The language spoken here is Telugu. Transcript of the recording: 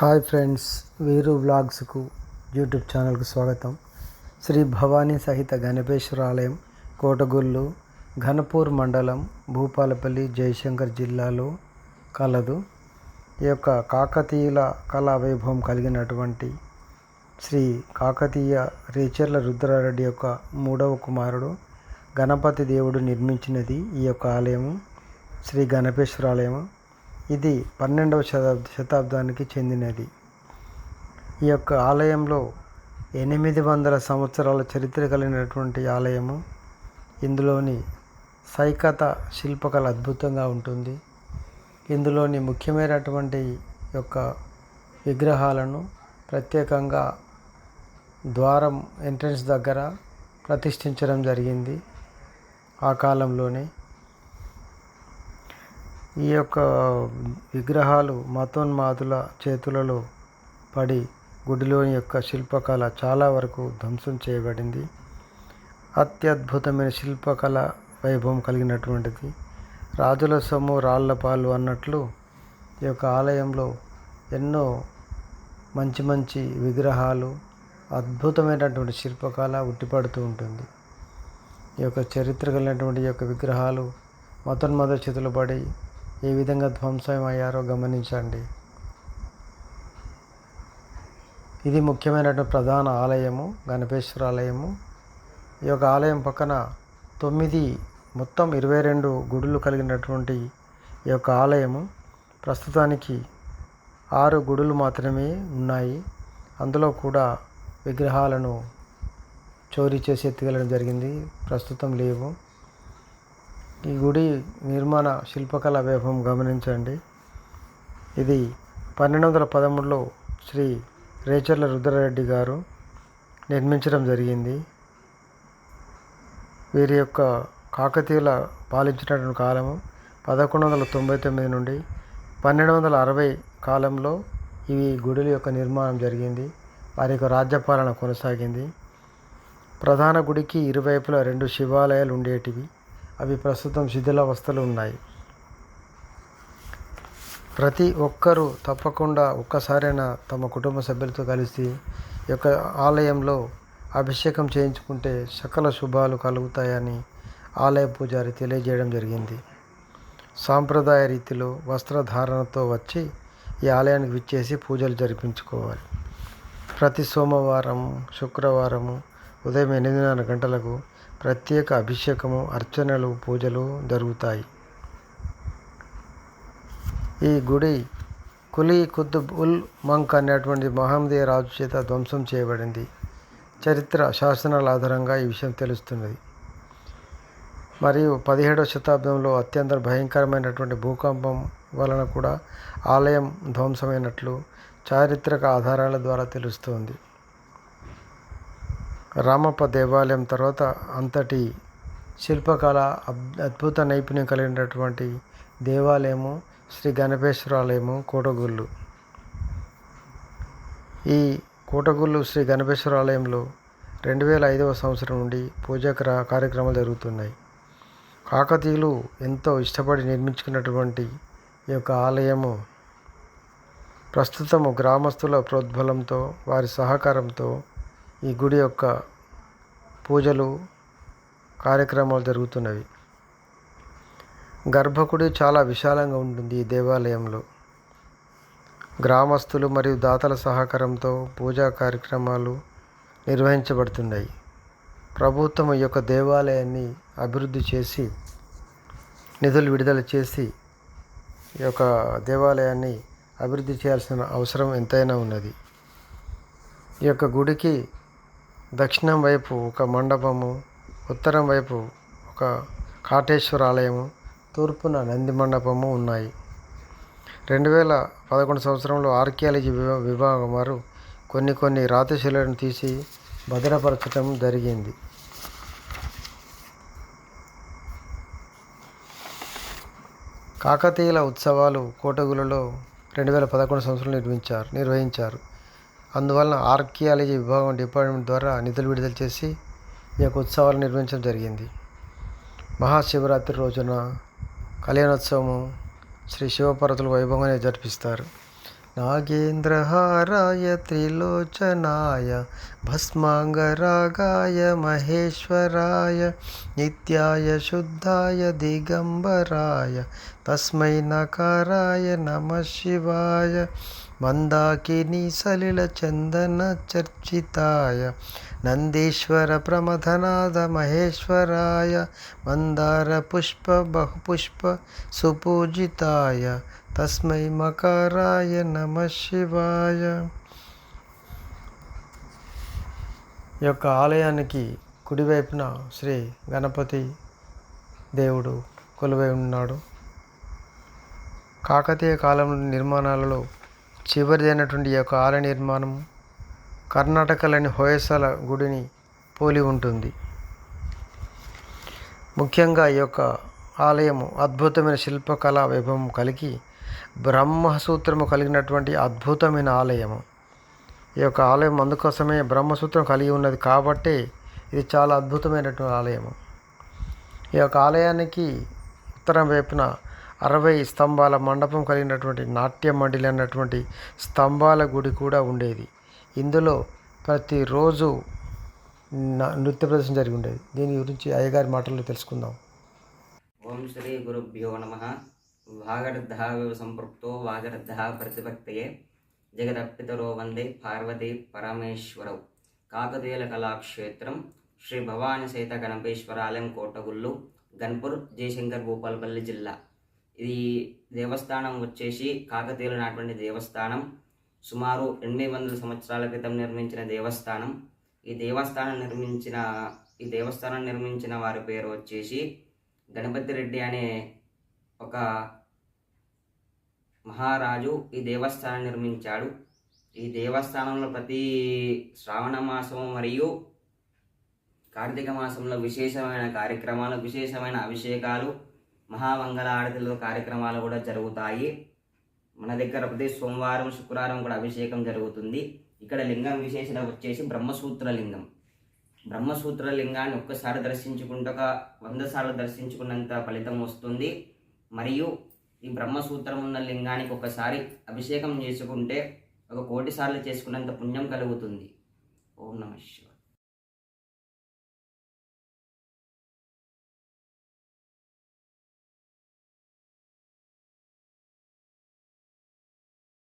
హాయ్ ఫ్రెండ్స్, వీరు వ్లాగ్స్కు యూట్యూబ్ ఛానల్కు స్వాగతం. శ్రీ భవానీ సహిత గణపేశ్వర ఆలయం కోటగుళ్ళు, ఘనపూర్ మండలం, భూపాలపల్లి, జయశంకర్ జిల్లాలో కలదు. ఈ యొక్క కాకతీయుల కళా వైభవం కలిగినటువంటి శ్రీ కాకతీయ రేచర్ల రుద్రారెడ్డి యొక్క మూడవ కుమారుడు గణపతి దేవుడు నిర్మించినది ఈ యొక్క ఆలయము, శ్రీ గణపేశ్వర ఆలయము. ఇది 12వ శతాబ్దానికి చెందినది. ఈ యొక్క ఆలయంలో 800 సంవత్సరాల చరిత్ర కలిగినటువంటి ఆలయము. ఇందులోని సైకత శిల్పకళ అద్భుతంగా ఉంటుంది. ఇందులోని ముఖ్యమైనటువంటి యొక్క విగ్రహాలను ప్రత్యేకంగా ద్వారం ఎంట్రన్స్ దగ్గర ప్రతిష్ఠించడం జరిగింది. ఆ కాలంలోనే ఈ యొక్క విగ్రహాలు మతోన్మాదుల చేతులలో పడి గుడిలోని యొక్క శిల్పకళ చాలా వరకు ధ్వంసం చేయబడింది. అత్యద్భుతమైన శిల్పకళ వైభవం కలిగినటువంటిది. రాజుల సొమ్ము రాళ్లపాలు అన్నట్లు ఈ యొక్క ఆలయంలో ఎన్నో మంచి విగ్రహాలు, అద్భుతమైనటువంటి శిల్పకళ ఉట్టిపడుతూ ఉంటుంది. ఈ యొక్క చరిత్ర కలిగినటువంటి ఈ యొక్క విగ్రహాలు మతోన్మాదుల చేతులు పడి ఏ విధంగా ధ్వంసం అయ్యారో గమనించండి. ఇది ముఖ్యమైనటువంటి ప్రధాన ఆలయము, గణపేశ్వర ఆలయము. ఈ యొక్క ఆలయం పక్కన మొత్తం 22 గుడులు కలిగినటువంటి ఈ యొక్క ఆలయము ప్రస్తుతానికి 6 గుడులు మాత్రమే ఉన్నాయి. అందులో కూడా విగ్రహాలను చోరీ చేసి ఎత్తుకెళ్ళడం జరిగింది, ప్రస్తుతం లేవు. ఈ గుడి నిర్మాణ శిల్పకళ వైభవం గమనించండి. ఇది 1213లో శ్రీ రేచర్ల రుద్రారెడ్డి గారు నిర్మించడం జరిగింది. వీరి యొక్క కాకతీయుల పాలించినటువంటి కాలము 1199 నుండి 1260 కాలంలో ఈ గుడుల యొక్క నిర్మాణం జరిగింది. వారి యొక్క రాజ్యపాలన కొనసాగింది. ప్రధాన గుడికి ఇరువైపులా 2 శివాలయాలు ఉండేటివి. అవి ప్రస్తుతం శిథిలావస్థలో ఉన్నాయి. ప్రతి ఒక్కరూ తప్పకుండా ఒక్కసారైనా తమ కుటుంబ సభ్యులతో కలిసి ఈ యొక్క ఆలయంలో అభిషేకం చేయించుకుంటే సకల శుభాలు కలుగుతాయని ఆలయ పూజారి తెలియజేయడం జరిగింది. సాంప్రదాయ రీతిలో వస్త్రధారణతో వచ్చి ఈ ఆలయానికి విచ్చేసి పూజలు జరిపించుకోవాలి. ప్రతి సోమవారం, శుక్రవారము ఉదయం 8:30 గంటలకు ప్రత్యేక అభిషేకము, అర్చనలు, పూజలు జరుగుతాయి. ఈ గుడి కులీ కుతుబ్ ఉల్ మంక్ అనేటువంటి మహమ్మదీయ రాజు చేత ధ్వంసం చేయబడింది. చరిత్ర శాసనాల ఆధారంగా ఈ విషయం తెలుస్తున్నది. మరియు 17వ శతాబ్దంలో అత్యంత భయంకరమైనటువంటి భూకంపం వలన కూడా ఆలయం ధ్వంసమైనట్లు చారిత్రక ఆధారాల ద్వారా తెలుస్తోంది. రామప్ప దేవాలయం తర్వాత అంతటి శిల్పకళ, అద్భుత నైపుణ్యం కలిగినటువంటి దేవాలయము శ్రీ గణపేశ్వర ఆలయము కోటగుళ్ళు. ఈ కోటగుళ్ళు శ్రీ గణపేశ్వర ఆలయంలో 2005వ సంవత్సరం నుండి పూజా కార్యక్రమాలు జరుగుతున్నాయి. కాకతీయులు ఎంతో ఇష్టపడి నిర్మించుకున్నటువంటి ఈ యొక్క ఆలయము ప్రస్తుతము గ్రామస్తుల ప్రోద్బలంతో, వారి సహకారంతో ఈ గుడి యొక్క పూజలు, కార్యక్రమాలు జరుగుతున్నవి. గర్భగుడి చాలా విశాలంగా ఉంటుంది. ఈ దేవాలయంలో గ్రామస్తులు మరియు దాతల సహకారంతో పూజా కార్యక్రమాలు నిర్వహించబడుతున్నాయి. ప్రభుత్వం ఈ యొక్క దేవాలయాన్ని అభివృద్ధి చేసి నిధులు విడుదల చేసి ఈ యొక్క దేవాలయాన్ని అభివృద్ధి చేయాల్సిన అవసరం ఎంతైనా ఉన్నది. ఈ యొక్క గుడికి దక్షిణం వైపు ఒక మండపము, ఉత్తరం వైపు ఒక కాటేశ్వర ఆలయము, తూర్పున నంది మండపము ఉన్నాయి. 2011 సంవత్సరంలో ఆర్కియాలజీ విభాగం వారు కొన్ని రాతిశిలను తీసి భద్రపరచడం జరిగింది. కాకతీయుల ఉత్సవాలు కోటగులలో 2011 సంవత్సరంలో నిర్వహించారు. అందువలన ఆర్కియాలజీ విభాగం డిపార్ట్మెంట్ ద్వారా నిధులు విడుదల చేసి ఈ యొక్క ఉత్సవాలు నిర్వహించడం జరిగింది. మహాశివరాత్రి రోజున కళ్యాణోత్సవము శ్రీ శివపార్వతుల వైభవంగా జరిపిస్తారు. नागेन्द्रहाराय त्रिलोचनाय भस्माङ्गरागाय महेश्वराय नित्याय शुद्धाय दिगम्बराय तस्मै नकाराय नमः शिवाय मंदाकिनी सलिलचन्दनचर्चिताय नंदीश्वर प्रमथनाद महेश्वराय मंदारपुष्प बहुपुष्प सुपूजिताय तस्मै मकाराय नमः శివాయ. ఈ యొక్క ఆలయానికి కుడివైపున శ్రీ గణపతి దేవుడు కొలువై ఉన్నాడు. కాకతీయ కాలంలో నిర్మాణాలలో చివరిదైనటువంటి ఈ యొక్క ఆలయ నిర్మాణం కర్ణాటకలోని హొయసల గుడిని పోలి ఉంటుంది. ముఖ్యంగా ఈ యొక్క ఆలయము అద్భుతమైన శిల్పకళా వైభవం కలిగి బ్రహ్మసూత్రము కలిగినటువంటి అద్భుతమైన ఆలయము. ఈ యొక్క ఆలయం అందుకోసమే బ్రహ్మసూత్రం కలిగి ఉన్నది కాబట్టి ఇది చాలా అద్భుతమైనటువంటి ఆలయము. ఈ యొక్క ఆలయానికి ఉత్తరం వైపున 60 స్తంభాల మండపం కలిగినటువంటి నాట్య మండలి అన్నటువంటి స్తంభాల గుడి కూడా ఉండేది. ఇందులో ప్రతిరోజు నృత్య ప్రదర్శన జరిగి ఉండేది. దీని గురించి అయ్యగారి మాటల్లో తెలుసుకుందాం. ఓం శ్రీ గురుభ్యో నమః. వాగర్ధ సంపృక్తో వాగర్ధ ప్రతిభక్తయే జగదప్పితరో వందే పార్వతీ పరమేశ్వరౌ. కాకతీయుల కళాక్షేత్రం శ్రీ భవానీ సహిత గణపేశ్వరాలయం కోటగుళ్ళు, గన్పూర్, జయశంకర్, భూపాలపల్లి జిల్లా. ఇది దేవస్థానం వచ్చేసి కాకతీయులు నాటువంటి దేవస్థానం. సుమారు 800 సంవత్సరాల క్రితం నిర్మించిన దేవస్థానం. ఈ దేవస్థానం నిర్మించిన వారి పేరు వచ్చేసి గణపతి రెడ్డి అనే ఒక మహారాజు ఈ దేవస్థానం నిర్మించాడు. ఈ దేవస్థానంలో ప్రతి శ్రావణ మాసము మరియు కార్తీక మాసంలో విశేషమైన కార్యక్రమాలు, విశేషమైన అభిషేకాలు, మహామంగళ ఆరతులు కార్యక్రమాలు కూడా జరుగుతాయి. మన దగ్గర ప్రతి సోమవారం, శుక్రవారం కూడా అభిషేకం జరుగుతుంది. ఇక్కడ లింగం విశేషణ వచ్చేసి బ్రహ్మసూత్ర లింగం. బ్రహ్మసూత్ర లింగాన్ని ఒక్కసారి దర్శించుకుంటే 100 సార్లు దర్శించుకున్నంత ఫలితం వస్తుంది. మరియు ఈ బ్రహ్మసూత్రం ఉన్న లింగానికి ఒకసారి అభిషేకం చేసుకుంటే 1,000,000 సార్లు చేసుకున్నంత పుణ్యం కలుగుతుంది. ఓం నమః శివాయ.